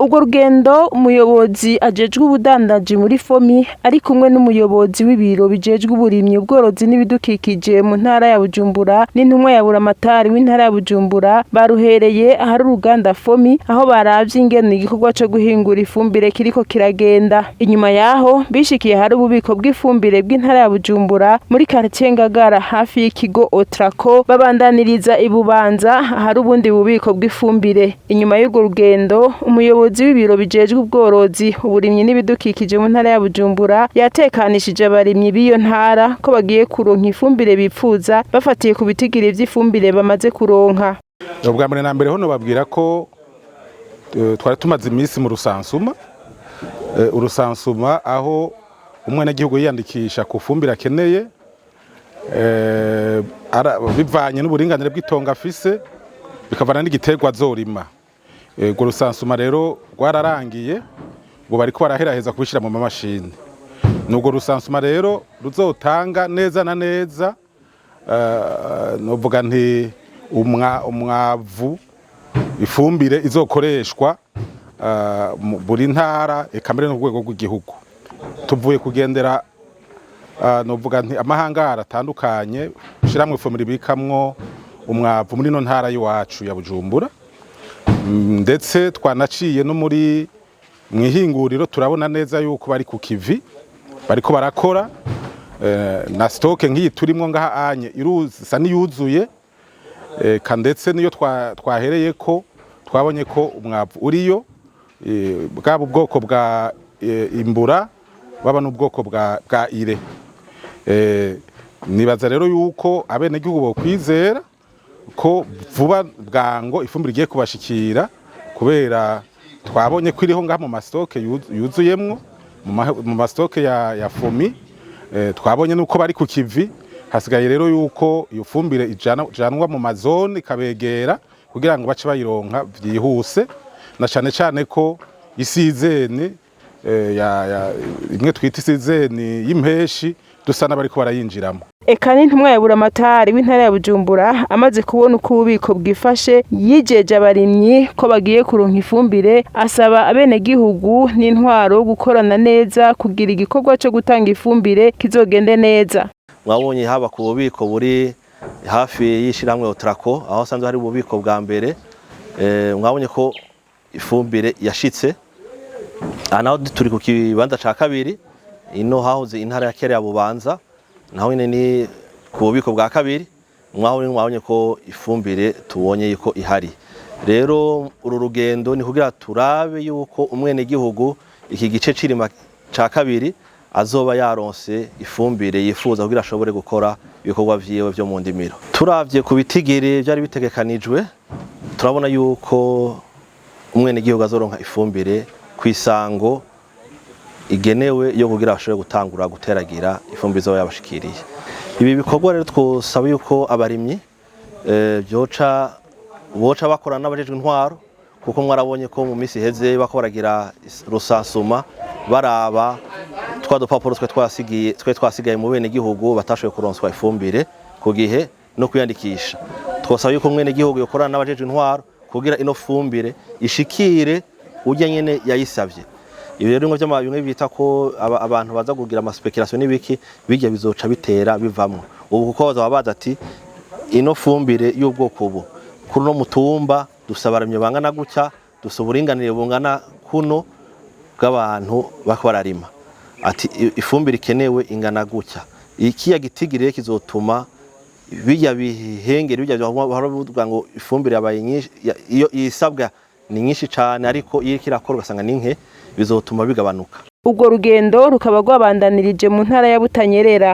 Urwo rugendo umuyobozi ajejwe ubudandaji muri FOMI ari kumwe n'umuyobozi w'ibiro bijejwe uburimyi ubworozi n'ibidukikije mu ntara ya Bujumbura n'intumwa ya buramatari w'intara ya Bujumbura baruhereye ahari uruganda FOMI aho baravye ingene igikorwa co guhingura ifumbire kiriko kiragenda. Inyuma yaho bishikiye hari ububiko bw'ifumbire bw'intara ya Bujumbura muri quartier Ngagara hafi y'ikigo Otraco babandaniriza ibubanza ahari ubundi bubiko bw'ifumbire. Inyuma y'urwo rugendo umuyobozi w'ibiro bijejwe ubworozi uburimyi n'ibidukikije mu ntara ya Bujumbura yatekanishije abarimyi b'iyo ntara ko bagiye kuronka ifumbire bipfuza bafatiye ku bitigiri vy'ifumbire bamaze kuronka. Ubwa mbere na mbere hono babwira ko twari tumaze iminsi mu rusansuma urusansuma aho umwenegihugu yiyandikisha ku fumbire akeneye bivanye n'uburinganire bw'itongo afise bikavana n'igiterwa azorima. Urwo rusansuma rero rwararangiye ngo bariko baraheraheza kubishira mu mamashini. N'urwo rusansuma rero ruzotanga neza na neza novuga nti umwavu ifumbire izokoreshwa buri ntara eka mbere no ku rwego rw'igihugu. Tuvuye kugendera novuga nti amahangara atandukanye ushiramwe ifumbire ibikamwo umwavu muri no ntara y'iwacu ya Bujumbura, ndetse twanaciye no muri mwihinguriro turabona neza yuko bari ku kivi bariko barakora na stoke nk'iyi turimwo ngaha anye iruza niyuzuye ndetse niyo twahereye ko twabonye ko umwavu uriyo bwaba ubwoko bwa imbura baba n'ubwoko bwa ire. Nibaza rero yuko abenegihugu bo kwizera ko vuba bwango ifumbire igiye kubashikira kubera twabonye ko iriho ngaha mu mastoke yuzuyemwo mu mastoke ya FOMI. Twabonye nuko bari ku kivi, hasigaye rero yuko iyo fumbire ijanwa mu mazone ikabegera kugira ngo bace bayironka vyihuse, na cane ko isizeni imwe twita isizeni y'impeshi dusa n'abariko barayinjiramo. Eka n'intumwa ya buramatari w'intara ya Bujumbura amaze kubona uko ububiko bwifashe yijeje abarimyi ko bagiye kuronka ifumbire, asaba abenegihugu n'intwaro gukorana neza kugira igikorwa cyo gutanga ifumbire kizogende neza. Mwabonye haba ku bubiko buri hafi y'ishiramwe Otraco aho sanzwe hari ububiko bwa mbere, mwabonye ko ifumbire yashitse. Naho turi ku kibanza ca kabiri ino hahoze intara ya Kera ya Bubanza, naho nyine ni ku bubiko bwa kabiri mwabonye ko ifumbire tubonye yuko ihari. Rero uru rugendo ni kugira turabe yuko umwenegihugu iki gice cirima ca kabiri azoba yaronse ifumbire yifuza kugira ashobore gukora ibikorwa vyiwe vyo mu ndimiro. Turavye ku bitigiri byari bitegekanijwe turabona yuko umwenegihugu azoronka ifumbire kwisango igenewe yo kugira ashobore gutangura guteragira ifumbire zo yabashikiriye. Ibi bikorwa rero twosaba yuko abarimyi boca bakorana n'abajejwe intwaro, kuko mwarabonye ko mu misi heze bakoragira rusansuma baraba twadupapuro twe twasigaye mu bene gihugu batashoboye kuronswa ifumbire ku gihe no kwiyandikisha. Twosaba yuko mwene gihugu yokorana n'abajejwe intwaro kugira ino fumbire ishikire urya nyene yayisavye. Ibi rero ngo bimwe bita ko abantu baza kugira amaspekulation n'ibiki bijya bizoca bitera bivamwo. Ubu kuko baza ati ino fumbire y'ubwoko ubu kuri no mutumba dusaba abarimyi bangana gutya, dusaba uburinganire bungana kuno bw'abantu bako bararima. Ati ifumbire ikenewe ingana gutya. Ikiya gitigire kizotuma bijya bihengera bijya bavuga ngo ifumbire yabaye nyinshi, iyo isabwa ni nyinshi cyane, ariko iyo kirakorwa ugasanga ni nke bizotuma bigabanuka. Urwo rugendo rukaba rwabandanirije mu ntara ya Butanyerera.